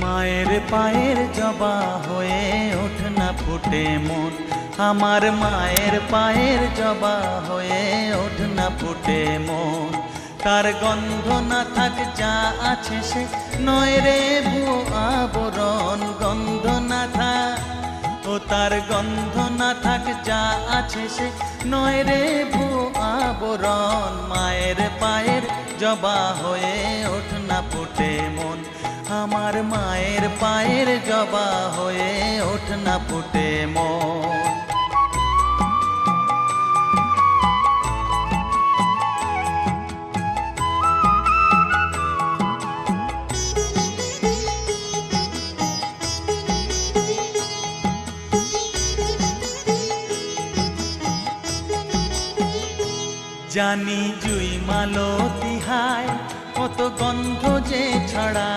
মায়ের পায়ের জবা হয়ে ওঠ না ফুটে মন, আমার মায়ের পায়ের জবা হয়ে ওঠ না ফুটে মন। তার গন্ধ না থাক যা আছে সে নয় রে ভুয়ো আবরণ, গন্ধ না থাক ও তার গন্ধ না থাক যা আছে সে নয় রে ভুয়ো আবরণ। মায়ের পায়ের জবা হয়ে ওঠ না ফুটে মন, আমার মায়ের পায়ের জবা হয়ে ওঠ না ফুটে মন। জানি জুই মালতি হায় কত গন্ধ যে ছড়া